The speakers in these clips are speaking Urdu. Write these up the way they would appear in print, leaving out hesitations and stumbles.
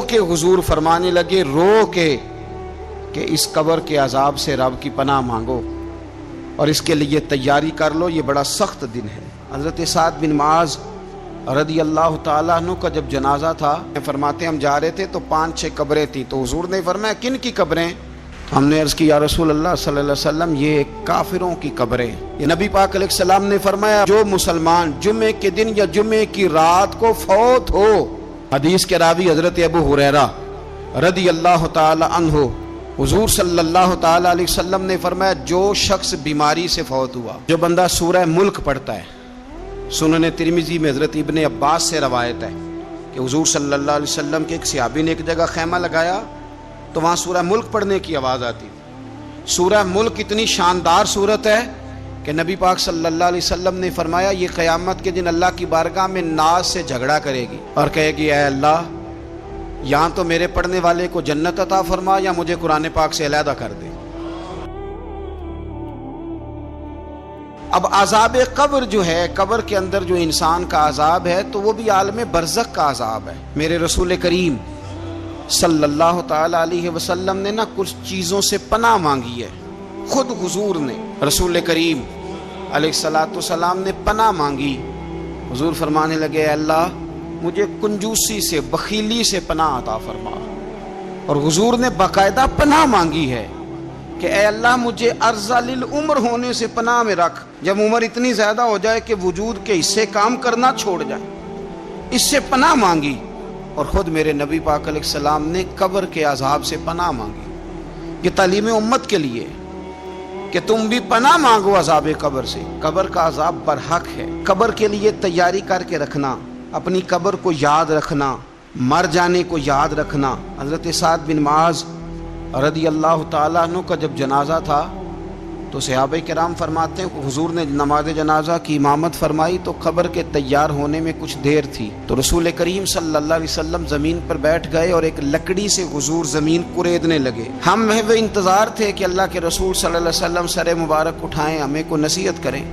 کے حضور فرمانے لگے رو کے کہ اس قبر کے عذاب سے رب کی پناہ مانگو اور اس کے لیے تیاری کر لو، یہ بڑا سخت دن ہے۔ حضرت سعد بن معاذ رضی اللہ تعالیٰ عنہ کا جب جنازہ تھا، فرماتے ہم جا رہے تھے تو 5-6 قبریں تھیں، تو حضور نے فرمایا کن کی قبریں؟ ہم نے عرض کی یا رسول اللہ صلی اللہ علیہ وسلم یہ کافروں کی قبریں۔ یہ نبی پاک علیہ السلام نے فرمایا جو مسلمان جمعے کے دن یا جمعے کی رات کو فوت ہو، حدیث کے راوی حضرت ابو ہریرہ رضی اللہ تعالی عنہ، حضور صلی اللہ تعالی علیہ وسلم نے فرمایا جو شخص بیماری سے فوت ہوا، جو بندہ سورہ ملک پڑھتا ہے، سنن ترمذی میں حضرت ابن عباس سے روایت ہے کہ حضور صلی اللہ علیہ وسلم کے ایک صحابی نے ایک جگہ خیمہ لگایا تو وہاں سورہ ملک پڑھنے کی آواز آتی تھی۔ سورہ ملک اتنی شاندار صورت ہے کہ نبی پاک صلی اللہ علیہ وسلم نے فرمایا یہ قیامت کے دن اللہ کی بارگاہ میں ناز سے جھگڑا کرے گی اور کہے گی اے اللہ یہاں تو میرے پڑھنے والے کو جنت عطا فرما یا مجھے قرآن پاک سے علیحدہ کر دے۔ اب عذاب قبر جو ہے، قبر کے اندر جو انسان کا عذاب ہے تو وہ بھی عالم برزخ کا عذاب ہے۔ میرے رسول کریم صلی اللہ تعالی علیہ وسلم نے کچھ چیزوں سے پناہ مانگی ہے، خود حضور نے، رسول کریم علیہ الصلوۃ والسلام نے پناہ مانگی۔ حضور فرمانے لگے اے اللہ مجھے کنجوسی سے، بخیلی سے پناہ عطا فرما، اور حضور نے باقاعدہ پناہ مانگی ہے کہ اے اللہ مجھے ارذل العمر ہونے سے پناہ میں رکھ، جب عمر اتنی زیادہ ہو جائے کہ وجود کے حصے کام کرنا چھوڑ جائے، اس سے پناہ مانگی۔ اور خود میرے نبی پاک علیہ السلام نے قبر کے عذاب سے پناہ مانگی۔ یہ تعلیم امت کے لیے کہ تم بھی پناہ مانگو عذاب قبر سے۔ قبر کا عذاب برحق ہے، قبر کے لیے تیاری کر کے رکھنا، اپنی قبر کو یاد رکھنا، مر جانے کو یاد رکھنا۔ حضرت سعد بن معاذ رضی اللہ تعالیٰ عنہ کا جب جنازہ تھا تو صحابہ کرام فرماتے ہیں حضور نے نماز جنازہ کی امامت فرمائی تو قبر کے تیار ہونے میں کچھ دیر تھی، تو رسول کریم صلی اللہ علیہ وسلم زمین پر بیٹھ گئے اور ایک لکڑی سے حضور زمین کریدنے لگے۔ ہم محو انتظار تھے کہ اللہ کے رسول صلی اللہ علیہ وسلم سر مبارک اٹھائیں، ہمیں کو نصیحت کریں۔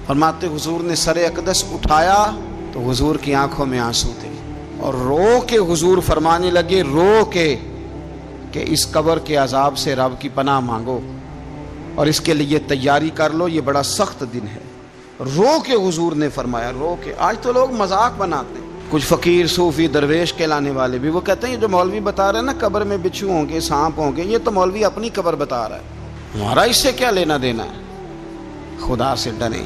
فرماتے حضور نے سر اقدس اٹھایا تو حضور کی آنکھوں میں آنسو تھے اور رو کے حضور فرمانے لگے رو کے کہ اس قبر کے عذاب سے رب کی پناہ مانگو اور اس کے لیے تیاری کر لو، یہ بڑا سخت دن ہے۔ رو کے حضور نے فرمایا، رو کے۔ آج تو لوگ مذاق بناتے ہیں، کچھ فقیر صوفی درویش کہلانے والے بھی، وہ کہتے ہیں یہ جو مولوی بتا رہے ہیں نا قبر میں بچھو ہوں گے، سانپ ہوں گے، یہ تو مولوی اپنی قبر بتا رہا ہے، ہمارا اس سے کیا لینا دینا ہے۔ خدا سے ڈریں۔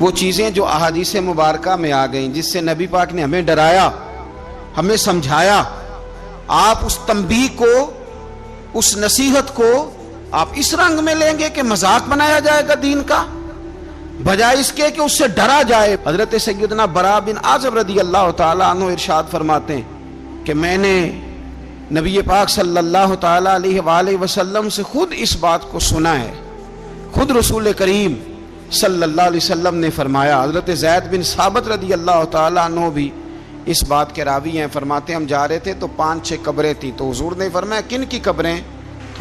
وہ چیزیں جو احادیث مبارکہ میں آ گئیں، جس سے نبی پاک نے ہمیں ڈرایا، ہمیں سمجھایا، آپ اس تنبیہ کو، اس نصیحت کو آپ اس رنگ میں لیں گے کہ مذاق بنایا جائے گا دین کا، بجائے اس کے کہ اس سے ڈرا جائے۔ حضرت سیدنا براء بن عازب رضی اللہ تعالیٰ عنہ ارشاد فرماتے ہیں کہ میں نے نبی پاک صلی اللہ تعالیٰ علیہ وآلہ وسلم سے خود اس بات کو سنا ہے، خود رسول کریم صلی اللہ علیہ وسلم نے فرمایا۔ حضرت زید بن ثابت رضی اللہ تعالیٰ عنہ بھی اس بات کے راوی ہیں، فرماتے ہم جا رہے تھے تو 5-6 قبریں تھیں، تو حضور نے فرمایا کن کی قبریں؟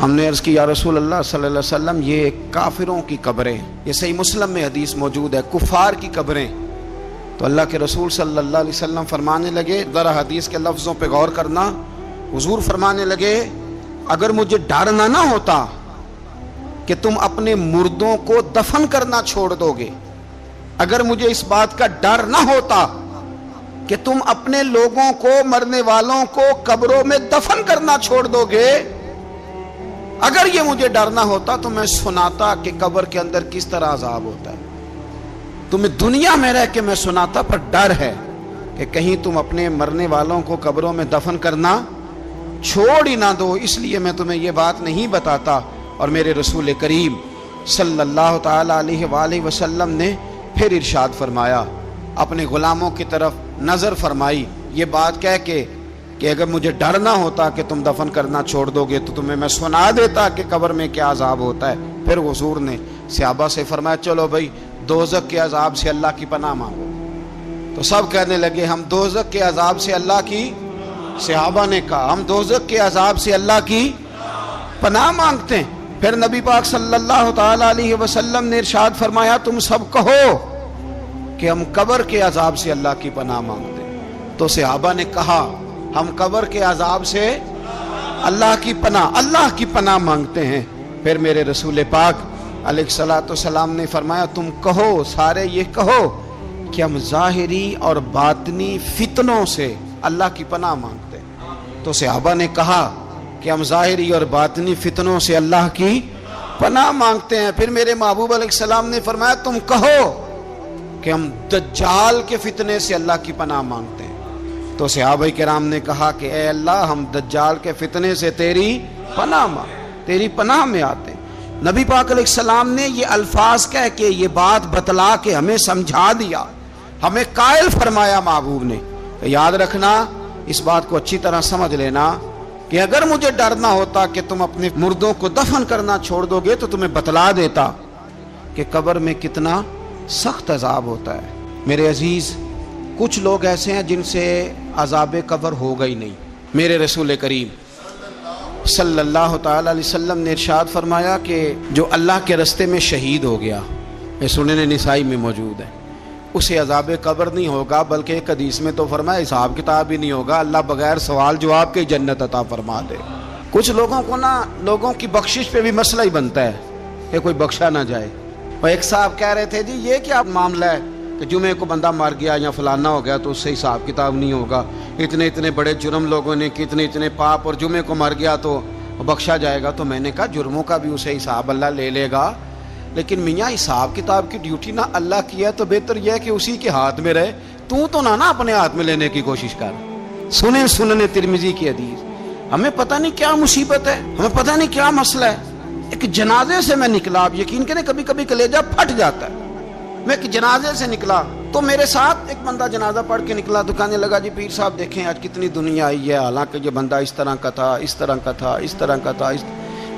ہم نے عرض کی یا رسول اللہ صلی اللہ علیہ وسلم یہ کافروں کی قبریں۔ یہ صحیح مسلم میں حدیث موجود ہے، کفار کی قبریں۔ تو اللہ کے رسول صلی اللہ علیہ وسلم فرمانے لگے، ذرا حدیث کے لفظوں پہ غور کرنا، حضور فرمانے لگے اگر مجھے ڈر نہ ہوتا کہ تم اپنے مردوں کو دفن کرنا چھوڑ دو گے، اگر مجھے اس بات کا ڈر نہ ہوتا کہ تم اپنے لوگوں کو، مرنے والوں کو قبروں میں دفن کرنا چھوڑ دو گے، اگر یہ مجھے ڈر نہ ہوتا تو میں سناتا کہ قبر کے اندر کس طرح عذاب ہوتا ہے۔ تمہیں دنیا میں رہ کے میں سناتا، پر ڈر ہے کہ کہیں تم اپنے مرنے والوں کو قبروں میں دفن کرنا چھوڑ ہی نہ دو، اس لیے میں تمہیں یہ بات نہیں بتاتا۔ اور میرے رسول کریم صلی اللہ تعالی علیہ وآلہ وسلم نے پھر ارشاد فرمایا، اپنے غلاموں کی طرف نظر فرمائی، یہ بات کہہ کے کہ اگر مجھے ڈر نہ ہوتا کہ تم دفن کرنا چھوڑ دو گے تو تمہیں میں سنا دیتا کہ قبر میں کیا عذاب ہوتا ہے۔ پھر حضور نے صحابہ سے فرمایا چلو بھائی دوزخ کے عذاب سے اللہ کی پناہ مانگو۔ تو سب کہنے لگے ہم دوزخ کے عذاب سے اللہ کی، صحابہ نے کہا ہم دوزخ کے عذاب سے اللہ کی پناہ مانگتے ہیں۔ پھر نبی پاک صلی اللہ تعالی علیہ وسلم نے ارشاد فرمایا تم سب کہو کہ ہم قبر کے عذاب سے اللہ کی پناہ مانگتے ہیں۔ تو صحابہ نے کہا ہم قبر کے عذاب سے اللہ کی پناہ مانگتے ہیں۔ پھر میرے رسول پاک علیہ الصلوۃ والسلام نے فرمایا تم کہو، سارے یہ کہو کہ ہم ظاہری اور باطنی فتنوں سے اللہ کی پناہ مانگتے ہیں۔ تو صحابہ نے کہا کہ ہم ظاہری اور باطنی فتنوں سے اللہ کی پناہ مانگتے ہیں۔ پھر میرے محبوب علیہ السلام نے فرمایا تم کہو کہ ہم دجال کے فتنے سے اللہ کی پناہ مانگتے ہیں۔ تو صحابہ کرام نے کہا کہ اے اللہ ہم دجال کے فتنے سے تیری پناہ میں آتے ہیں۔ نبی پاک علیہ السلام نے یہ الفاظ کہہ کے یہ بات بتلا کے ہمیں سمجھا دیا، ہمیں قائل فرمایا محبوب نے۔ یاد رکھنا، اس بات کو اچھی طرح سمجھ لینا کہ اگر مجھے ڈر نہ ہوتا کہ تم اپنے مردوں کو دفن کرنا چھوڑ دو گے تو تمہیں بتلا دیتا کہ قبر میں کتنا سخت عذاب ہوتا ہے۔ میرے عزیز، کچھ لوگ ایسے ہیں جن سے عذاب قبر ہوگا ہی نہیں۔ میرے رسول کریم صلی اللہ تعالی علیہ وسلم نے ارشاد فرمایا کہ جو اللہ کے رستے میں شہید ہو گیا، یہ سنن نسائی میں موجود ہے، اسے عذاب قبر نہیں ہوگا، بلکہ ایک حدیث میں تو فرمایا حساب کتاب ہی نہیں ہوگا، اللہ بغیر سوال جواب کے جنت عطا فرما دے۔ کچھ لوگوں کو لوگوں کی بخشش پہ بھی مسئلہ ہی بنتا ہے کہ کوئی بخشا نہ جائے۔ اور ایک صاحب کہہ رہے تھے جی یہ کیا معاملہ ہے کہ جمعے کو بندہ مر گیا یا فلانا ہو گیا تو اس سے حساب کتاب نہیں ہوگا، اتنے بڑے جرم لوگوں نے کی، اتنے پاپ، اور جمعے کو مر گیا تو بخشا جائے گا۔ تو میں نے کہا جرموں کا بھی اسے حساب اللہ لے لے گا، لیکن میاں حساب کتاب کی ڈیوٹی نہ اللہ کی ہے تو بہتر یہ ہے کہ اسی کے ہاتھ میں رہے، تو نہ اپنے ہاتھ میں لینے کی کوشش کر۔ سنن ترمذی کی حدیث۔ ہمیں پتہ نہیں کیا مصیبت ہے، ہمیں پتہ نہیں کیا مسئلہ ہے۔ ایک جنازے سے میں نکلا، آپ یقین کریں کبھی کبھی کلیجہ پھٹ جاتا ہے۔ میں ایک جنازے سے نکلا تو میرے ساتھ ایک بندہ جنازہ پڑھ کے نکلا تو کہنے لگا جی پیر صاحب دیکھیں آج کتنی دنیا آئی ہے، حالانکہ یہ بندہ اس طرح کا تھا، اس طرح کا تھا، اس طرح کا تھا۔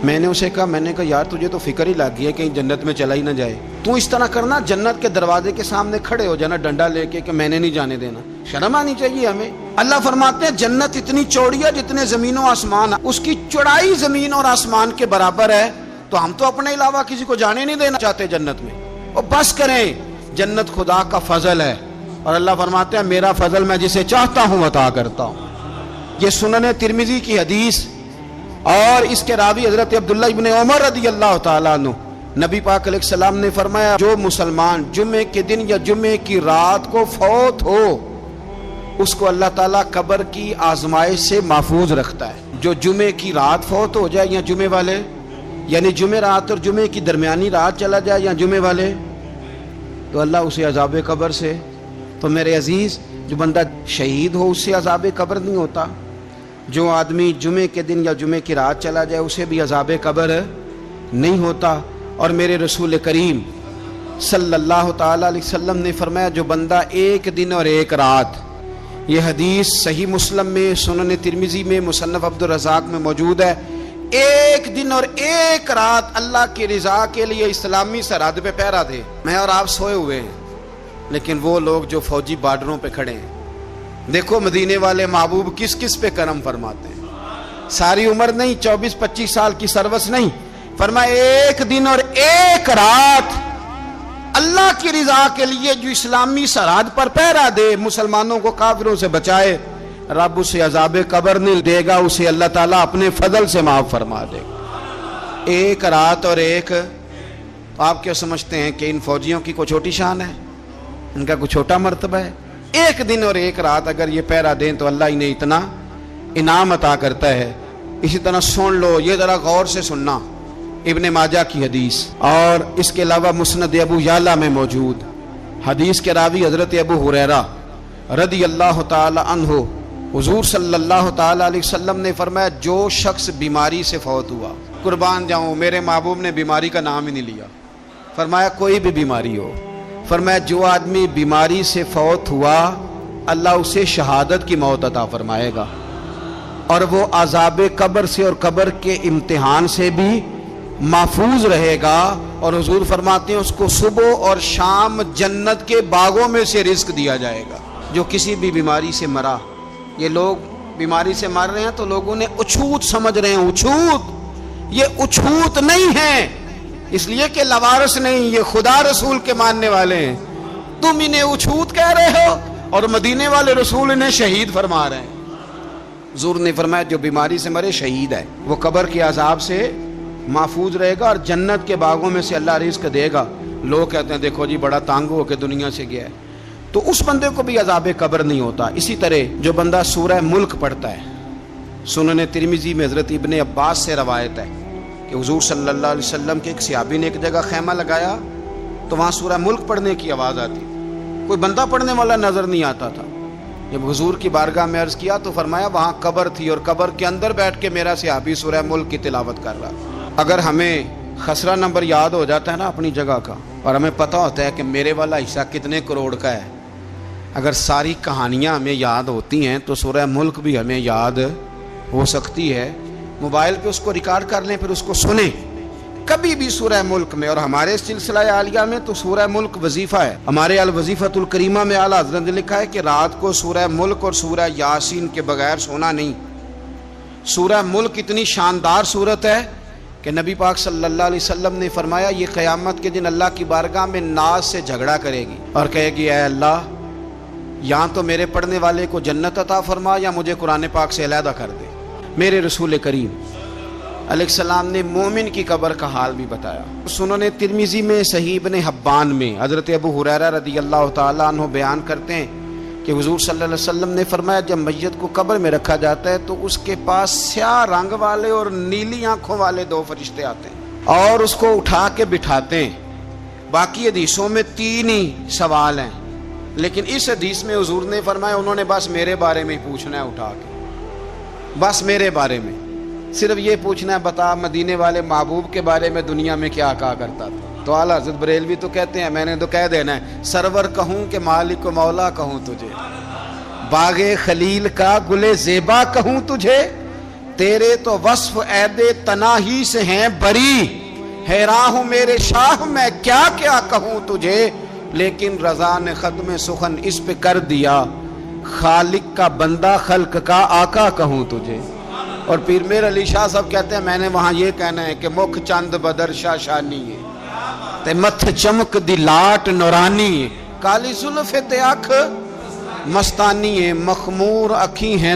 میں نے اسے کہا یار تجھے تو فکر ہی لگ گئی ہے کہیں جنت میں چلا ہی نہ جائے، تو اس طرح کرنا جنت کے دروازے کے سامنے کھڑے ہو جانا ڈنڈا لے کے کہ میں نے نہیں جانے دینا۔ شرم آنی چاہیے ہمیں۔ اللہ فرماتے ہیں جنت اتنی چوڑی ہے جتنے زمین و آسمان، اس کی چوڑائی زمین اور آسمان کے برابر ہے، تو ہم تو اپنے علاوہ کسی کو جانے نہیں دینا چاہتے جنت میں۔ اور بس کریں، جنت خدا کا فضل ہے، اور اللہ فرماتے ہیں میرا فضل میں جسے چاہتا ہوں عطا کرتا ہوں۔ یہ سنن ترمذی کی حدیث، اور اس کے راوی حضرت عبداللہ ابن عمر رضی اللہ تعالیٰ عنہ، نبی پاک علیہ السلام نے فرمایا جو مسلمان جمعے کے دن یا جمعے کی رات کو فوت ہو اس کو اللہ تعالیٰ قبر کی آزمائش سے محفوظ رکھتا ہے۔ جو جمعے کی رات فوت ہو جائے یا جمعے والے، یعنی جمعے رات اور جمعے کی درمیانی رات چلا جائے یا جمعے والے، تو اللہ اسے عذاب قبر سے، تو میرے عزیز جو بندہ شہید ہو اس سے عذاب قبر نہیں ہوتا، جو آدمی جمعے کے دن یا جمعے کی رات چلا جائے اسے بھی عذاب قبر نہیں ہوتا۔ اور میرے رسول کریم صلی اللہ تعالی علیہ وسلم نے فرمایا جو بندہ ایک دن اور ایک رات، یہ حدیث صحیح مسلم میں، سنن ترمذی میں، مصنف عبدالرزاق میں موجود ہے، ایک دن اور ایک رات اللہ کی رضا کے لیے اسلامی سرحد پہ پہرا دے۔ میں اور آپ سوئے ہوئے ہیں، لیکن وہ لوگ جو فوجی بارڈروں پہ کھڑے ہیں، دیکھو مدینے والے محبوب کس کس پہ کرم فرماتے ہیں۔ ساری عمر نہیں، 24-25 سال کی سروس نہیں، فرمایا ایک دن اور ایک رات اللہ کی رضا کے لیے جو اسلامی سرحد پر پہرا دے، مسلمانوں کو کافروں سے بچائے، رب اسے عذاب قبر نہیں دے گا، اسے اللہ تعالیٰ اپنے فضل سے معاف فرما دے گا۔ ایک رات اور ایک، آپ کیا سمجھتے ہیں کہ ان فوجیوں کی کوئی چھوٹی شان ہے، ان کا کوئی چھوٹا مرتبہ ہے؟ ایک دن اور ایک رات اگر یہ پہرا دیں تو اللہ انہیں اتنا انعام عطا کرتا ہے۔ اسی طرح سن لو، یہ ذرا غور سے سننا، ابن ماجہ کی حدیث، اور اس کے علاوہ مسند ابو یعلا میں موجود حدیث کے راوی حضرت ابو ہریرہ رضی اللہ تعالی عنہ، حضور صلی اللہ تعالی علیہ وسلم نے فرمایا جو شخص بیماری سے فوت ہوا، قربان جاؤں میرے محبوب نے بیماری کا نام ہی نہیں لیا، فرمایا کوئی بھی بیماری ہو، فرمایا جو آدمی بیماری سے فوت ہوا اللہ اسے شہادت کی موت عطا فرمائے گا، اور وہ عذاب قبر سے اور قبر کے امتحان سے بھی محفوظ رہے گا، اور حضور فرماتے ہیں اس کو صبح اور شام جنت کے باغوں میں سے رزق دیا جائے گا۔ جو کسی بھی بیماری سے مرا، یہ لوگ بیماری سے مر رہے ہیں تو لوگوں نے اچھوت سمجھ رہے ہیں، اچھوت، یہ اچھوت نہیں ہے، اس لیے کہ لوارث نہیں، یہ خدا رسول کے ماننے والے ہیں، تم انہیں اچھوت کہہ رہے ہو اور مدینے والے رسول انہیں شہید فرما رہے ہیں۔ حضور نے فرمایا جو بیماری سے مرے شہید ہے، وہ قبر کے عذاب سے محفوظ رہے گا اور جنت کے باغوں میں سے اللہ رزق دے گا۔ لوگ کہتے ہیں دیکھو جی بڑا تانگ ہو کے دنیا سے گیا ہے، تو اس بندے کو بھی عذاب قبر نہیں ہوتا۔ اسی طرح جو بندہ سورہ ملک پڑھتا ہے، سنن ترمذی میں حضرت ابن عباس سے روایت ہے کہ حضور صلی اللہ علیہ وسلم کے ایک صحابی نے ایک جگہ خیمہ لگایا تو وہاں سورہ ملک پڑھنے کی آواز آتی، کوئی بندہ پڑھنے والا نظر نہیں آتا تھا۔ جب حضور کی بارگاہ میں عرض کیا تو فرمایا وہاں قبر تھی اور قبر کے اندر بیٹھ کے میرا صحابی سورہ ملک کی تلاوت کر رہا۔ اگر ہمیں خسرہ نمبر یاد ہو جاتا ہے نا اپنی جگہ کا، اور ہمیں پتہ ہوتا ہے کہ میرے والا حصہ کتنے کروڑ کا ہے، اگر ساری کہانیاں ہمیں یاد ہوتی ہیں تو سورہ ملک بھی ہمیں یاد ہو سکتی ہے۔ موبائل پہ اس کو ریکارڈ کر لیں، پھر اس کو سنیں کبھی بھی سورہ ملک میں۔ اور ہمارے سلسلہ عالیہ میں تو سورہ ملک وظیفہ ہے۔ ہمارے الوظیفۃ الکریمہ میں اعلیٰ حضرت نے لکھا ہے کہ رات کو سورہ ملک اور سورہ یاسین کے بغیر سونا نہیں۔ سورہ ملک اتنی شاندار صورت ہے کہ نبی پاک صلی اللہ علیہ وسلم نے فرمایا یہ قیامت کے دن اللہ کی بارگاہ میں ناز سے جھگڑا کرے گی اور کہے گی اے اللہ یا تو میرے پڑھنے والے کو جنت عطا فرما یا مجھے قرآن پاک سے علیحدہ کر دے۔ میرے رسول کریم علیہ السلام نے مومن کی قبر کا حال بھی بتایا۔ سنن ترمذی میں، صحیح ابن حبان میں حضرت ابو ہریرہ رضی اللہ تعالیٰ عنہ بیان کرتے ہیں کہ حضور صلی اللہ علیہ وسلم نے فرمایا جب میت کو قبر میں رکھا جاتا ہے تو اس کے پاس سیاہ رنگ والے اور نیلی آنکھوں والے دو فرشتے آتے ہیں اور اس کو اٹھا کے بٹھاتے ہیں۔ باقی حدیثوں میں 3 ہی سوال ہیں، لیکن اس حدیث میں حضور نے فرمایا انہوں نے بس میرے بارے میں ہی پوچھنا ہے، اٹھا کے بس میرے بارے میں صرف یہ پوچھنا ہے بتا مدینے والے محبوب کے بارے میں دنیا میں کیا کہا کرتا تھا۔ تو اعلیٰ حضرت بریلوی تو کہتے ہیں میں نے تو کہہ دینا ہے سرور کہوں کہ مالک و مولا کہوں تجھے، باغ خلیل کا گلے زیبا کہوں تجھے، تیرے تو وصف عید تناہی سے ہیں بری، حیران ہوں میرے شاہ میں کیا کیا کہوں تجھے، لیکن رضا نے ختم سخن اس پہ کر دیا، خالق کا بندہ خلق کا آقا کہوں تجھے۔ اور پیر میر علی شاہ صاحب کہتے ہیں میں نے وہاں یہ کہنا ہے کہ مکھ چند بدر شاہ شانی ہے تے متھ چمک دی لاٹ نورانی ہے، کالی زلف تے اکھ مستانی ہے، مخمور اکھی ہیں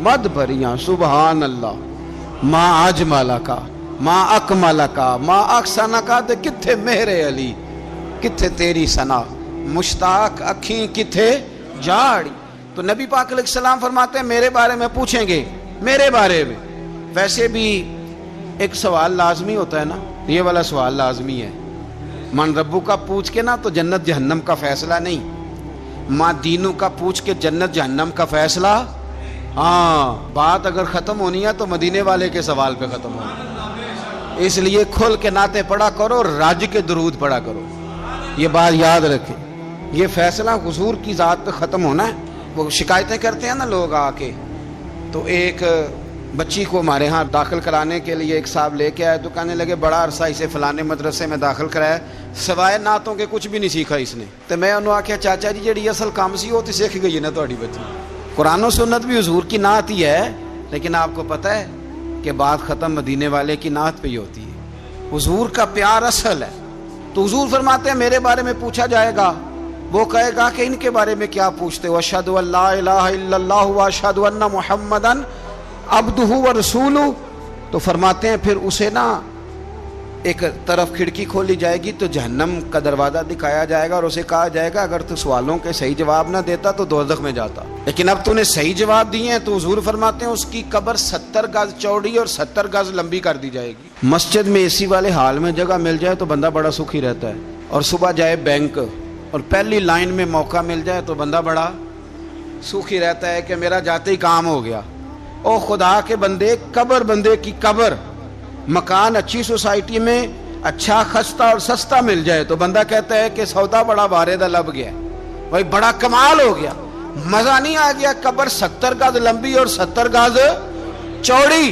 مد بھریاں، سبحان اللہ ما اجمل کا ما اکمل کا ما احسن کا، تے کتھے مہر علی کتھے تیری ثنا، مشتاق اکھیں کتھے جاڑی۔ تو نبی پاک علیہ السلام فرماتے ہیں میرے بارے میں پوچھیں گے، میرے بارے میں۔ ویسے بھی ایک سوال لازمی ہوتا ہے نا، یہ والا سوال لازمی ہے، من ربو کا پوچھ کے نا تو جنت جہنم کا فیصلہ نہیں، ماں دینوں کا پوچھ کے جنت جہنم کا فیصلہ۔ ہاں بات اگر ختم ہونی ہے تو مدینے والے کے سوال پہ ختم ہونی، اس لیے کھل کے نعتیں پڑھا کرو، راج کے درود پڑھا کرو، یہ بات یاد رکھیں، یہ فیصلہ حضور کی ذات پہ ختم ہونا ہے۔ وہ شکایتیں کرتے ہیں نا لوگ آ کے، تو ایک بچی کو ہمارے ہاں داخل کرانے کے لیے ایک صاحب لے کے آئے تو کہنے لگے بڑا عرصہ اسے فلانے مدرسے میں داخل کرایا، سوائے نعتوں کے کچھ بھی نہیں سیکھا اس نے۔ تو میں انہوں آکھیا چاچا جی جڑی اصل کام سی وہ تو سیکھ گئی نا تہاڈی بچی، قرآن و سنت بھی حضور کی نعت ہی ہے، لیکن آپ کو پتہ ہے کہ بات ختم مدینے والے کی نعت پہ ہی ہوتی ہے، حضور کا پیار اصل ہے۔ تو حضور فرماتے ہیں میرے بارے میں پوچھا جائے گا، وہ کہے گا کہ ان کے بارے میں کیا پوچھتے ہو، اشہد ان لا الہ الا اللہ واشہد ان محمدن عبدہ ورسولہ۔ تو فرماتے ہیں پھر اسے نا ایک طرف کھڑکی کھولی جائے گی تو جہنم کا دروازہ دکھایا جائے گا اور اسے کہا جائے گا اگر تو سوالوں کے صحیح جواب نہ دیتا تو دوزخ میں جاتا، لیکن اب تو نے صحیح جواب دیے ہیں۔ تو حضور فرماتے ہیں اس کی قبر 70 گز چوڑی اور 70 گز لمبی کر دی جائے گی۔ مسجد میں اے سی والے حال میں جگہ مل جائے تو بندہ بڑا سکھی رہتا ہے، اور صبح جائے بینک اور پہلی لائن میں موقع مل جائے تو بندہ بڑا سکھی رہتا ہے کہ میرا جاتے ہی کام ہو گیا۔ او خدا کے بندے، قبر بندے کی قبر، مکان اچھی سوسائٹی میں اچھا خستہ اور سستا مل جائے تو بندہ کہتا ہے کہ سودا بڑا باریدہ لب گیا، بھائی بڑا کمال ہو گیا، مزہ نہیں آ گیا۔ قبر 70 گز لمبی اور 70 گز چوڑی،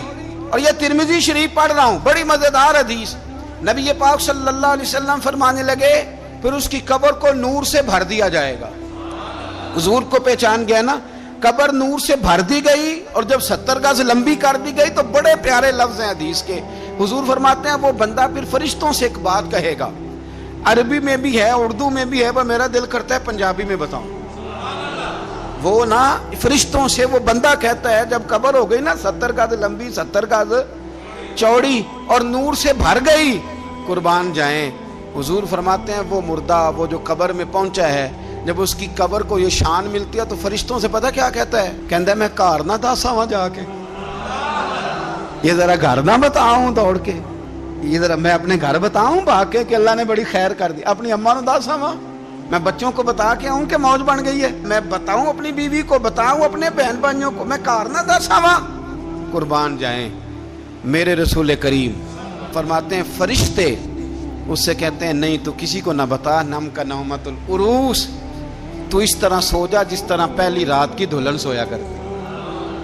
اور یہ ترمذی شریف پڑھ رہا ہوں، بڑی مزیدار حدیث۔ نبی پاک صلی اللہ علیہ وسلم فرمانے لگے پھر اس کی قبر کو نور سے بھر دیا جائے گا۔ حضور کو پہچان گیا نا، قبر نور سے بھر دی گئی اور جب 70 گز لمبی کر دی گئی تو بڑے پیارے لفظ ہیں حدیث کے۔ حضور فرماتے ہیں وہ بندہ پھر فرشتوں سے ایک بات کہے گا، عربی میں بھی ہے، اردو میں بھی ہے، وہ میرا دل کرتا ہے پنجابی میں بتاؤں۔ وہ نا فرشتوں سے وہ بندہ کہتا ہے جب قبر ہو گئی نا 70 گز لمبی 70 گز چوڑی اور نور سے بھر گئی، قربان جائیں، حضور فرماتے ہیں وہ مردہ وہ جو قبر میں پہنچا ہے، جب اس کی قبر کو یہ شان ملتی ہے تو فرشتوں سے پتہ کیا کہتا ہے؟ کہتا ہے میں گھر نہ دساں وہاں جا کے، یہ ذرا گھر نہ بتاؤں دوڑ کے، یہ ذرا میں اپنے گھر بتاؤں بھاگ کے کہ اللہ نے بڑی خیر کر دی، اپنی اماں نو دساں وہاں، میں بچوں کو بتا کے آؤں کہ موج بن گئی ہے، میں بتاؤں اپنی بیوی کو، بتاؤں اپنے بہن بھائیوں کو، میں گھر نہ دساں وہاں۔ قربان جائیں، میرے رسول کریم فرماتے ہیں فرشتے اس سے کہتے ہیں نہیں تو کسی کو نہ بتا، نم کا نومت العروس، تو اس طرح سو جا جس طرح پہلی رات کی دلہن سویا کرتی،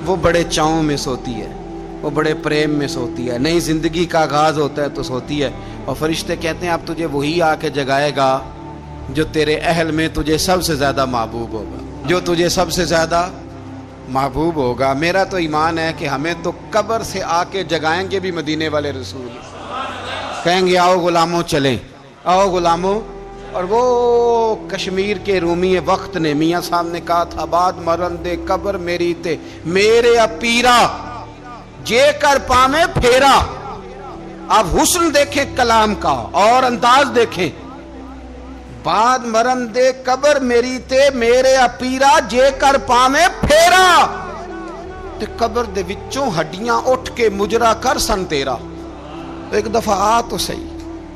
وہ بڑے چاؤں میں سوتی ہے، وہ بڑے پریم میں سوتی ہے، نئی زندگی کا آغاز ہوتا ہے تو سوتی ہے، اور فرشتے کہتے ہیں اب تجھے وہی آ کے جگائے گا جو تیرے اہل میں تجھے سب سے زیادہ محبوب ہوگا، جو تجھے سب سے زیادہ محبوب ہوگا۔ میرا تو ایمان ہے کہ ہمیں تو قبر سے آ کے جگائیں گے بھی مدینے والے رسول، کہیں گے آؤ غلاموں چلیں، آؤ غلاموں۔ اور وہ کشمیر کے رومی وقت نے میاں صاحب نے کہا تھا بعد مرن دے قبر میری تے میرے اپیرا جے کر پامے پھیرا۔ آپ حسن دیکھیں کلام کا اور انداز دیکھیں، بعد مرن دے قبر میری تے میرے اپیرا جے کر پامے پھیرا، تے قبر دے وچوں ہڈیاں اٹھ کے مجرا کر سن تیرا۔ تو ایک دفعہ آ تو صحیح،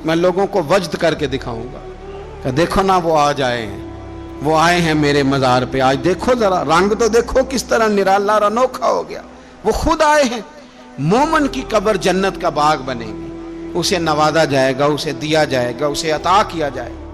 میں لوگوں کو وجد کر کے دکھاؤں گا کہ دیکھو نا وہ آج آئے ہیں، وہ آئے ہیں میرے مزار پہ، آج دیکھو ذرا رنگ تو دیکھو کس طرح نرالا اور انوکھا ہو گیا، وہ خود آئے ہیں۔ مومن کی قبر جنت کا باغ بنے گی، اسے نوازا جائے گا، اسے دیا جائے گا، اسے عطا کیا جائے گا۔